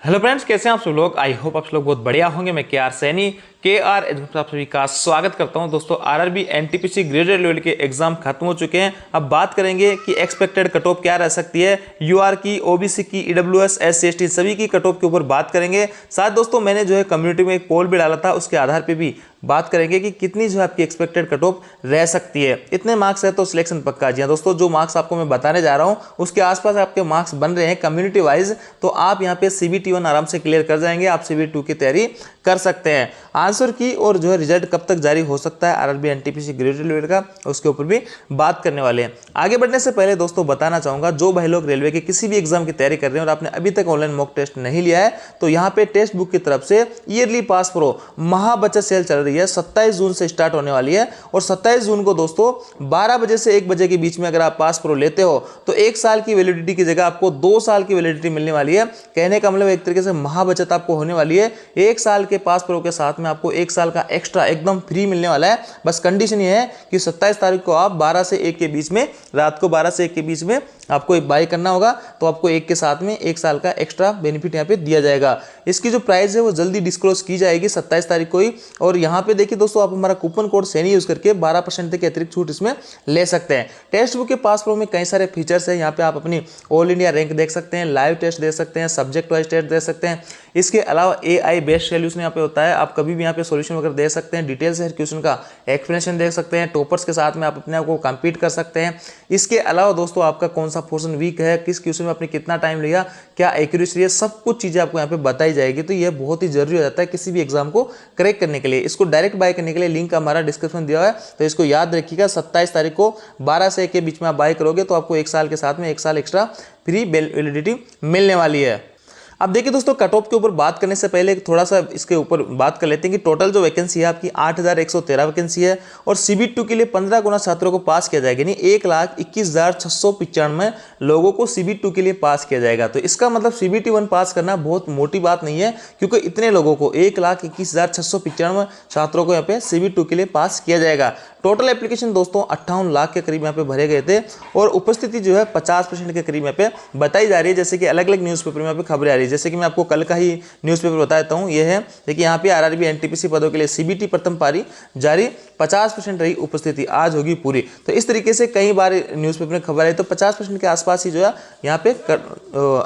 Hello friends, कैसे हैं आप सब लोग। आई होप आप सब लोग बहुत बढ़िया होंगे। मैं के आर सैनी आप सभी का स्वागत करता हूं। दोस्तों आरआरबी एनटीपीसी ग्रेजुएट लेवल के एग्जाम खत्म हो चुके हैं। अब बात करेंगे कि एक्सपेक्टेड कट ऑफ क्या रह सकती है। यूआर की, ओबीसी की, ईडब्ल्यूएस, एससी एसटी सभी की कट ऑफ के ऊपर बात करेंगे। साथ दोस्तों मैंने जो है कम्युनिटी में एक पोल भी डाला था, उसके आधार पर भी बात करेंगे कि कितनी जो है आपकी एक्सपेक्टेड कट ऑफ रह सकती है। इतने मार्क्स है तो सिलेक्शन पक्का। जी हाँ दोस्तों, जो मार्क्स आपको मैं बताने जा रहा हूं उसके आसपास आपके मार्क्स बन रहे हैं कम्युनिटी वाइज, तो आप यहाँ पे CBT1 आराम से क्लियर कर जाएंगे। आप CBT2 की तैयारी कर सकते हैं। आंसर की और जो है रिजल्ट कब तक जारी हो सकता है आरआरबी एनटीपीसी ग्रेजुएट लेवल का, उसके ऊपर भी बात करने वाले हैं। आगे बढ़ने से पहले दोस्तों बताना चाहूंगा, जो भाई लोग रेलवे के किसी भी एग्जाम की तैयारी कर रहे हैं और आपने अभी तक ऑनलाइन मॉक टेस्ट नहीं लिया है, तो यहाँ पे टेक्स्ट बुक की तरफ से ईयरली पास प्रो महा बचत सेल चल रही है। 27 जून से स्टार्ट होने वाली है और 27 जून को दोस्तों 12 बजे से 1 बजे के बीच में अगर आप पास प्रो लेते हो तो 1 साल की वैलिडिटी की जगह आपको 2 साल की वैलिडिटी मिलने वाली है। कहने का मतलब एक तरीके से महा बचत आपको होने वाली है। 1 साल के पास प्रो के साथ में आपको 1 साल का एक्स्ट्रा एकदम फ्री मिलने वाला है। बस कंडीशन ये है कि 27 तारीख को आप 12 से 1 के बीच में, रात को 12 से 1 के बीच में आपको एक बाय करना होगा, तो आपको 1 के साथ में 1 साल का एक्स्ट्रा बेनिफिट यहाँ पे दिया जाएगा। इसकी जो प्राइस है वो जल्दी डिस्क्लोज की जाएगी 27 तारीख को ही। और यहाँ पे देखिए दोस्तों, आप हमारा कूपन कोड सैनी यूज करके 12% तक की अतिरिक्त छूट इसमें ले सकते हैं। टेक्स्ट बुक के पास प्रो में कई सारे फीचर्स हैं। यहाँ पे आप अपनी ऑल इंडिया रैंक देख सकते हैं, लाइव टेस्ट दे सकते हैं, सब्जेक्ट वाइज टेस्ट दे सकते हैं। इसके अलावा AI बेस्ड सॉल्यूशन यहाँ पे होता है। आप कभी भी यहाँ पे सॉल्यूशन वगैरह दे सकते हैं, डिटेल से हर क्वेश्चन का एक्सप्लेनेशन देख सकते हैं। टॉपर्स के साथ में आप अपने आप को कम्पीट कर सकते हैं। इसके अलावा दोस्तों आपका कौन सा पोर्शन वीक है, किस क्वेश्चन में आपने कितना टाइम लिया, क्या एक्यूरेसी है, सब कुछ चीजें आपको यहाँ पे बताई जाएगी। तो यह बहुत ही जरूरी हो जाता है किसी भी एग्जाम को क्रैक करने के लिए। इसको डायरेक्ट बाय करने के लिए लिंक हमारा डिस्क्रिप्शन दिया हुआ है, तो इसको याद रखिएगा। 27 तारीख को 12 से 1 के बीच में आप बाय करोगे तो आपको 1 साल के साथ में 1 साल एक्स्ट्रा फ्री वैलिडिटी मिलने वाली है। अब देखिए दोस्तों, कट ऑफ के ऊपर बात करने से पहले थोड़ा सा इसके ऊपर बात कर लेते हैं कि टोटल जो वैकेंसी है आपकी 8113 वैकेंसी है और CBT2 के लिए 15 गुना छात्रों को पास किया जाएगा। यानी 1,21,695 लोगों को CBT2 के लिए पास किया जाएगा। तो इसका मतलब CBT1 पास करना बहुत मोटी बात नहीं है, क्योंकि इतने लोगों को 1,21,695 छात्रों को यहाँ पे CBT2 के लिए पास किया जाएगा। टोटल एप्लीकेशन दोस्तों 58 लाख के करीब यहाँ पे भरे गए थे और उपस्थिति जो है 50% के करीब यहाँ पे बताई जा रही है। जैसे कि अलग अलग न्यूज़पेपर में यहाँ पे खबरें आ रही है, जैसे कि मैं आपको कल का ही न्यूज़पेपर बता देता हूँ। ये है देखिए, यहाँ पे आरआरबी एनटीपीसी पदों के लिए CBT प्रथम पारी जारी, 50% रही उपस्थिति, आज होगी पूरी। तो इस तरीके से कई बार न्यूज़पेपर में खबर आई, तो 50% के आसपास ही जो है यहाँ पे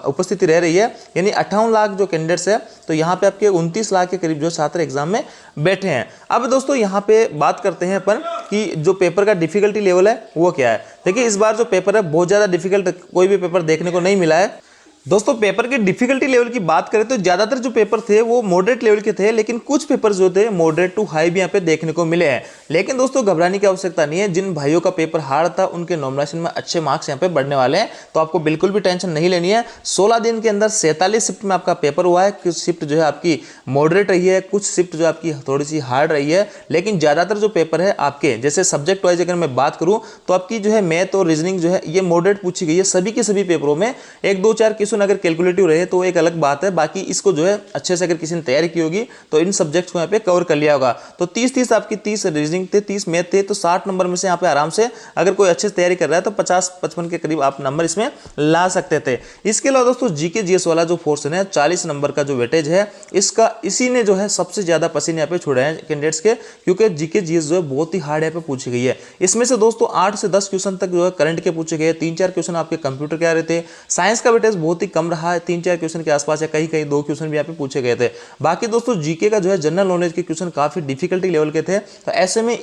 उपस्थिति रह रही है। यानी 58 लाख जो कैंडिडेट्स है, तो यहाँ पे आपके 29 लाख के करीब जो छात्र एग्जाम में बैठे हैं। अब दोस्तों यहाँ पे बात करते हैं अपन कि जो पेपर का डिफिकल्टी लेवल है वो क्या है। देखिए इस बार जो पेपर है बहुत ज़्यादा डिफिकल्ट कोई भी पेपर देखने को नहीं मिला है। दोस्तों पेपर के डिफिकल्टी लेवल की बात करें तो ज़्यादातर जो पेपर थे वो मॉडरेट लेवल के थे, लेकिन कुछ पेपर जो थे मॉडरेट टू हाई भी यहाँ पे देखने को मिले हैं। लेकिन दोस्तों घबराने की आवश्यकता नहीं है। जिन भाइयों का पेपर हार्ड था उनके नॉमिनेशन में अच्छे मार्क्स यहाँ पे बढ़ने वाले हैं, तो आपको बिल्कुल भी टेंशन नहीं लेनी है। 16 दिन के अंदर 47 शिफ्ट में आपका पेपर हुआ है। कुछ शिफ्ट जो है आपकी मॉडरेट रही है, कुछ शिफ्ट जो आपकी थोड़ी सी हार्ड रही है, लेकिन ज़्यादातर जो पेपर है आपके, जैसे सब्जेक्ट वाइज अगर मैं बात करूँ तो आपकी जो है मैथ और रीजनिंग जो है ये मॉडरेट पूछी गई है सभी के सभी पेपरों में। 1-2-4 क्वेश्चन अगर कैलकुलेटिव तो एक अलग बात है, बाकी इसको जो है अच्छे से अगर किसी ने तैयारी की होगी तो इन सब्जेक्ट्स को यहाँ पे कवर कर लिया होगा। तो 30 आपकी 30 रीजनिंग थे, 30 मैथ थे, तो 60 नंबर में से यहाँ पे आराम से अगर कोई अच्छे से तैयारी कर रहा है तो 50-55 के करीब आप नंबर इसमें ला सकते थे। इसके अलावा दोस्तों जीके जीएस वाला जो पोर्शन है 40 नंबर का जो वेटेज है, इसका इसी ने जो है सबसे ज्यादा पसीने यहाँ पे छुड़ाए हैं कैंडिडेट्स के, क्योंकि जीके जीएस जो है बहुत ही हार्ड यहाँ पे पूछी गई है। इसमें से दोस्तों 8 से 10 क्वेश्चन तक जो है करंट के पूछे गए, 3-4 क्वेश्चन आपके कंप्यूटर के आ रहे थे। साइंस का वेटेज बहुत ही कम रहा है, 3-4 क्वेश्चन के आसपास या कहीं 2 क्वेश्चन भी यहाँ पे पूछे गए थे। बाकी दोस्तों जीके का जो है जनरल नॉलेज के क्वेश्चन काफी डिफिकल्टी लेवल के थे, तो ऐसे में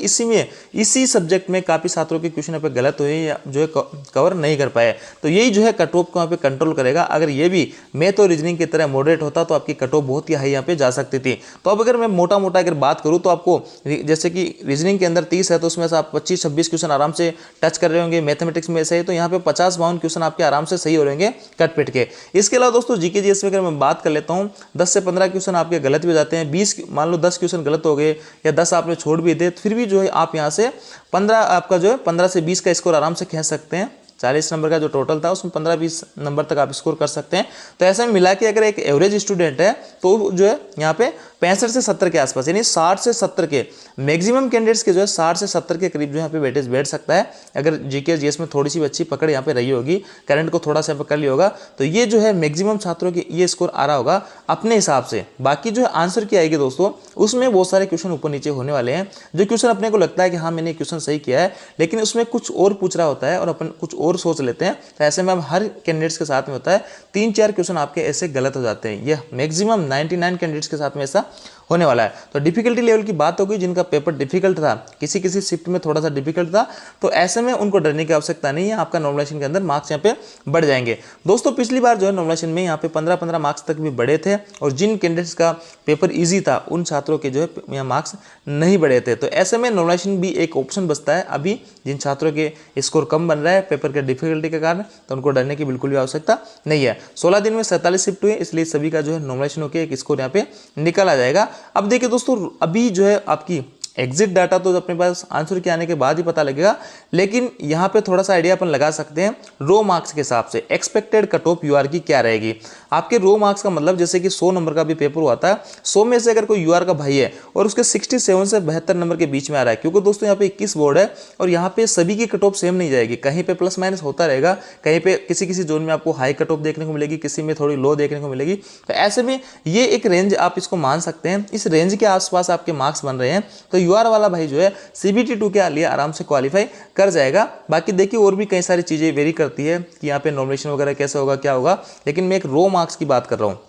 इसी सब्जेक्ट में काफी छात्रों के क्वेश्चन यहाँ पे गलत हुए या जो है कवर नहीं कर पाए। तो यही जो है कट ऑफ को यहाँ पे कंट्रोल करेगा। अगर ये भी मैथ और रीजनिंग की तरह मॉडरेट होता तो आपकी कट ऑफ बहुत ही हाई यहाँ पे जा सकती थी। तो अब अगर मैं मोटा मोटा अगर बात करूँ तो आपको जैसे कि रीजनिंग के अंदर 30 है, तो उसमें से आप 25-26 क्वेश्चन आराम से टच कर रहे होंगे। मैथमेटिक्स में से तो यहाँ पे 50-52 क्वेश्चन आपके आराम से सही हो रहेंगे कट पिट के। इसके अलावा दोस्तों जीके जीएस में अगर मैं बात कर लेता हूँ, 10 से 15 क्वेश्चन आपके गलत भी हो जाते हैं। 20 मान लो 10 क्वेश्चन गलत हो गए या 10 आपने छोड़ भी दिए, फिर भी जो है आप यहाँ से 15 आपका जो है 15 से 20 का स्कोर आराम से खींच सकते हैं। 40 नंबर का जो टोटल था उसमें 15-20 नंबर तक आप स्कोर कर सकते हैं। तो ऐसे में मिला के अगर एक एवरेज स्टूडेंट है तो जो है यहाँ पे 65 से 70 के आसपास, यानी 60 से 70 के मैक्सिमम कैंडिडेट्स के जो है 60 से 70 के करीब जो यहाँ पे वेटेज बैठ सकता है। अगर जीके जीएस में थोड़ी सी भी अच्छी पकड़ यहाँ पे रही होगी, करंट को थोड़ा सा पकड़ लिया होगा, तो ये जो है मैक्सिमम छात्रों के ये स्कोर आ रहा होगा अपने हिसाब से। बाकी जो आंसर की आएगी दोस्तों, उसमें बहुत सारे क्वेश्चन ऊपर नीचे होने वाले हैं। जो क्वेश्चन अपने को लगता है कि हाँ मैंने क्वेश्चन सही किया है, लेकिन उसमें कुछ और पूछ रहा होता है और अपन कुछ और सोच लेते हैं, तो ऐसे में अब हर कैंडिडेट्स के साथ में होता है 3-4 क्वेश्चन आपके ऐसे गलत हो जाते हैं। यह मैक्सिमम 99 कैंडिडेट्स के साथ में ऐसा होने वाला है। तो डिफिकल्टी लेवल की बात होगी, जिनका पेपर डिफिकल्ट था, किसी किसी शिफ्ट में थोड़ा सा डिफिकल्ट था, तो ऐसे में उनको डरने की आवश्यकता नहीं है। आपका नॉर्मलाइजेशन के अंदर मार्क्स यहाँ पे बढ़ जाएंगे। दोस्तों पिछली बार जो है नॉर्मलाइजेशन में यहाँ पे 15-15 मार्क्स तक भी बढ़े थे, और जिन कैंडिडेट्स का पेपर ईजी था उन छात्रों के जो है यहाँ मार्क्स नहीं बढ़े थे। तो ऐसे में नॉर्मलाइजेशन भी एक ऑप्शन बचता है अभी, जिन छात्रों के स्कोर कम बन रहा है पेपर के डिफिकल्टी के कारण, तो उनको डरने की बिल्कुल भी आवश्यकता नहीं है। 16 दिन में 47 शिफ्ट हुई, इसलिए सभी का जो है नॉर्मलाइजेशन होकर एक स्कोर यहाँ पे निकल आ जाएगा। अब देखिए दोस्तों, अभी जो है आपकी एग्जिट डाटा तो अपने पास आंसर के आने के बाद ही पता लगेगा, लेकिन यहाँ पे थोड़ा सा आइडिया अपन लगा सकते हैं रो मार्क्स के हिसाब से एक्सपेक्टेड कट ऑफ यूआर की क्या रहेगी। आपके रो मार्क्स का मतलब जैसे कि 100 नंबर का भी पेपर हुआ था, 100 में से अगर कोई यूआर का भाई है और उसके 67 से 72 नंबर के बीच में आ रहा है, क्योंकि दोस्तों यहाँ पे 21 बोर्ड है और यहाँ पे सभी की कट ऑफ सेम नहीं जाएगी, कहीं पे प्लस माइनस होता रहेगा, कहीं पे किसी किसी जोन में आपको हाई कट ऑफ देखने को मिलेगी, किसी में थोड़ी लो देखने को मिलेगी। तो ऐसे में ये एक रेंज आप इसको मान सकते हैं, इस रेंज के आसपास आपके मार्क्स बन रहे हैं, तो यूआर वाला भाई जो है CBT 2 के लिए आराम से क्वालिफाई कर जाएगा। बाकी देखिए और भी कई सारी चीजें वेरी करती है कि यहाँ पे नॉमिनेशन वगैरह कैसे होगा क्या होगा, लेकिन मैं एक रो मार्क्स की बात कर रहा हूँ।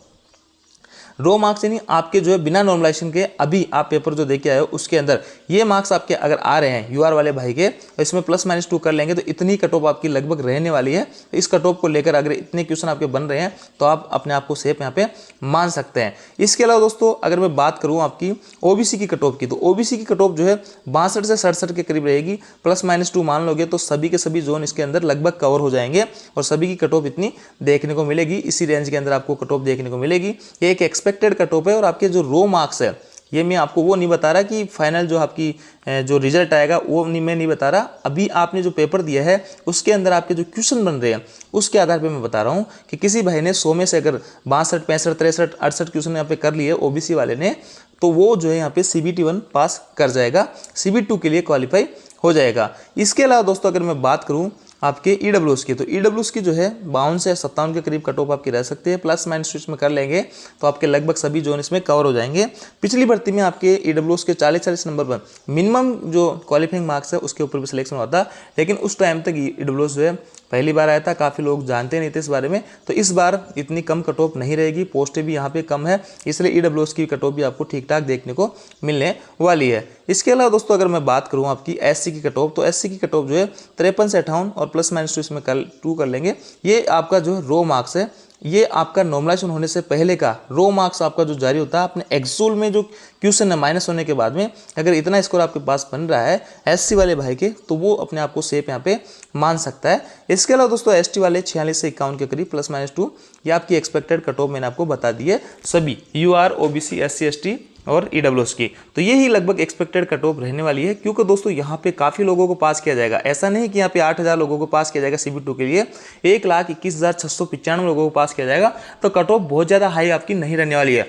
रो मार्क्स यानी आपके जो है बिना नॉर्मलाइजेशन के अभी आप पेपर जो देके आए हो उसके अंदर ये मार्क्स आपके अगर आ रहे हैं यूआर वाले भाई के, तो इसमें +-2 कर लेंगे तो इतनी कट ऑफ आपकी लगभग रहने वाली है। इस कट ऑफ को लेकर अगर इतने क्वेश्चन आपके बन रहे हैं तो आप अपने आप को सेफ यहाँ पे मान सकते हैं। इसके अलावा दोस्तों अगर मैं बात करूँ आपकी ओबीसी की कट ऑफ की, तो ओबीसी की कट ऑफ जो है 62 से 67 के करीब रहेगी। +-2 मान लोगे तो सभी के सभी जोन इसके अंदर लगभग कवर हो जाएंगे और सभी की कट ऑफ इतनी देखने को मिलेगी, इसी रेंज के अंदर आपको कट ऑफ देखने को मिलेगी। ये एक एक्सपेक्टेड कट ऑफ है और आपके जो रो मार्क्स है ये मैं आपको वो नहीं बता रहा कि फाइनल जो आपकी जो रिजल्ट आएगा वो मैं नहीं बता रहा, अभी आपने जो पेपर दिया है उसके अंदर आपके जो क्वेश्चन बन रहे हैं उसके आधार पे मैं बता रहा हूँ कि किसी भाई ने 100 में से अगर 62, 65, 63, 68 क्वेश्चन यहाँ पे कर लिए ओबीसी वाले ने, तो वो जो है यहाँ पे CBT 1 पास कर जाएगा, CBT 2 के लिए क्वालिफाई हो जाएगा। इसके अलावा दोस्तों अगर मैं बात करूँ आपके ईडब्ल्यूएस की, तो ईडब्ल्यूएस की जो है 52 से 57 के करीब कट ऑफ आपकी रह सकती है। +- इसमें कर लेंगे तो आपके लगभग सभी जोन इसमें कवर हो जाएंगे। पिछली भर्ती में आपके ईडब्ल्यूएस के 40-40 नंबर पर मिनिमम जो क्वालिफाइंग मार्क्स है उसके ऊपर भी सिलेक्शन हुआ था, लेकिन उस टाइम तक ईडब्ल्यूएस जो है पहली बार आया था, काफ़ी लोग जानते नहीं थे इस बारे में, तो इस बार इतनी कम कट ऑफ नहीं रहेगी, पोस्टें भी यहाँ पे कम है, इसलिए ईडब्ल्यूएस की कट ऑफ भी आपको ठीक ठाक देखने को मिलने वाली है। इसके अलावा दोस्तों अगर मैं बात करूँ आपकी एससी की कट ऑफ, तो एससी की कट ऑफ जो है 53 से 58 और +-2 इसमें 2 कर लेंगे। ये आपका जो है रो मार्क्स है, ये आपका नॉर्मलाइजेशन होने से पहले का रो मार्क्स आपका जो जारी होता है, अपने एक्चुअल में जो क्वेश्चन है माइनस होने के बाद में अगर इतना स्कोर आपके पास बन रहा है एससी वाले भाई के, तो वो अपने आप को सेफ यहाँ पे मान सकता है। इसके अलावा दोस्तों एसटी वाले 46 से 51 के करीब +-2 ये आपकी एक्सपेक्टेड कट ऑफ मैंने आपको बता दी है, सभी यूआर, ओबीसी, एससी, एसटी और ईडब्ल्यूएस की, तो यही लगभग एक्सपेक्टेड कट ऑफ रहने वाली है। क्योंकि दोस्तों यहाँ पे काफ़ी लोगों को पास किया जाएगा, ऐसा नहीं कि यहाँ पे 8000 लोगों को पास किया जाएगा CBT 2 के लिए, 1,21,695 लोगों को पास किया जाएगा, तो कट ऑफ बहुत ज़्यादा हाई आपकी नहीं रहने वाली है।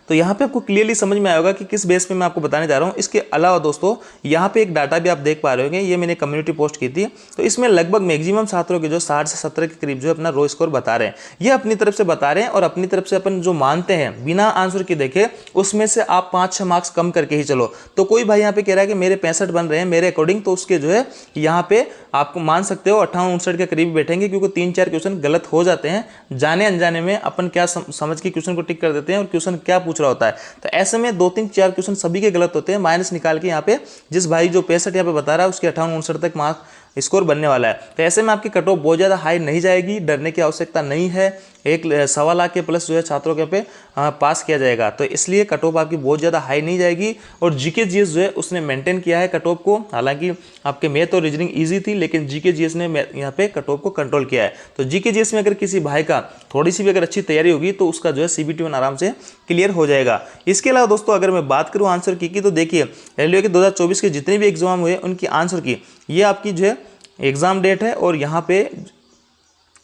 तो यहाँ पे आपको क्लियरली समझ में आएगा कि किस बेस पे मैं आपको बताने जा रहा हूँ। इसके अलावा दोस्तों यहाँ पे एक डाटा भी आप देख पा रहे होंगे, ये मैंने कम्युनिटी पोस्ट की थी, तो इसमें लगभग मैक्सिमम छात्रों के जो 60 से 70 के करीब जो अपना रो स्कोर बता रहे हैं, ये अपनी तरफ से बता रहे हैं और अपनी तरफ से अपन जो मानते हैं बिना आंसर के देखे उसमें से आप 5-6 मार्क्स कम करके ही चलो। तो कोई भाई यहाँ पे कह रहा है कि मेरे 65 बन रहे हैं मेरे अकॉर्डिंग, तो उसके जो है यहाँ पे आपको मान सकते हो 58-59 के करीब बैठेंगे, क्योंकि 3-4 क्वेश्चन गलत हो जाते हैं, जाने अनजाने में अपन क्या समझ के क्वेश्चन को टिक कर देते हैं और क्वेश्चन क्या पूछ रहा होता है, तो ऐसे में 2-3-4 क्वेश्चन सभी के गलत होते हैं। माइनस निकाल के यहाँ पे जिस भाई जो 65 यहाँ पे बता रहा है उसके 58-59 तक मार्क्स स्कोर बनने वाला है। तो ऐसे में आपकी कट ऑफ बहुत ज़्यादा हाई नहीं जाएगी, डरने की आवश्यकता नहीं है। 1.25 लाख के प्लस जो है छात्रों के पे पास किया जाएगा, तो इसलिए कट ऑफ आपकी बहुत ज़्यादा हाई नहीं जाएगी। और जीके जीएस जो है उसने मेंटेन किया है कट ऑफ को, हालांकि आपके मैथ और रीजनिंग ईजी थी, लेकिन जीके जीएस ने यहाँ पे कट ऑफ को कंट्रोल किया है। तो जीके जीएस में अगर किसी भाई का थोड़ी सी भी अगर अच्छी तैयारी होगी तो उसका जो है CBT 1 आराम से क्लियर हो जाएगा। इसके अलावा दोस्तों अगर मैं बात करूँ आंसर की तो देखिए रेलवे के 2024 के जितने भी एग्जाम हुए उनकी आंसर की ये आपकी जो है एग्ज़ाम डेट है और यहाँ पे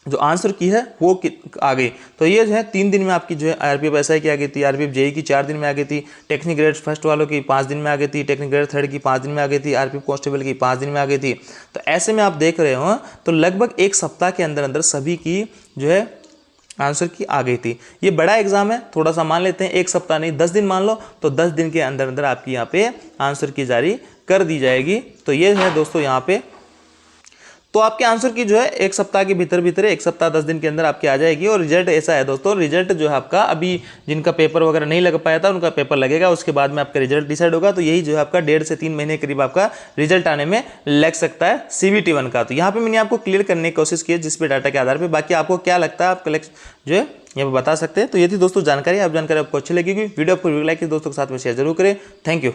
जो आंसर की है वो आ गई। तो ये जो है 3 दिन में आपकी जो है आरपीएफ एसआई की आ गई थी, आरपीएफ जेई की 4 दिन में आ गई थी, टेक्निक ग्रेड फर्स्ट वालों की 5 दिन में आ गई थी, टेक्निक ग्रेड थर्ड की 5 दिन में आ गई थी, आरपीएफ कांस्टेबल की 5 दिन में आ गई थी। तो ऐसे में आप देख रहे हो तो लगभग 1 सप्ताह के अंदर अंदर सभी की जो है आंसर की आ गई थी। ये बड़ा एग्जाम है, थोड़ा सा मान लेते हैं, 1 सप्ताह नहीं 10 दिन मान लो, तो 10 दिन के अंदर अंदर आपकी यहाँ पे आंसर की जारी कर दी जाएगी। तो ये है दोस्तों यहाँ पे, तो आपके आंसर की जो है 1 सप्ताह के भीतर भीतर 1 सप्ताह 10 दिन के अंदर आपकी आ जाएगी। और रिजल्ट ऐसा है दोस्तों, रिजल्ट जो है आपका अभी जिनका पेपर वगैरह नहीं लग पाया था उनका पेपर लगेगा, उसके बाद में आपका रिजल्ट डिसाइड होगा। तो यही जो है आपका 1.5 से 3 महीने करीब आपका रिजल्ट आने में लग सकता है CBT 1 का। तो यहाँ पे मैंने आपको क्लियर करने की कोशिश की है जिस पे डाटा के आधार पर। बाकी आपको क्या लगता है आप कलेक्ट जो है यहाँ पे बता सकते हैं। तो ये थी दोस्तों जानकारी। आप जानकारी आपको अच्छी लगेगी, वीडियो आपको लाइक दोस्तों के साथ में शेयर जरूर करें। Thank you.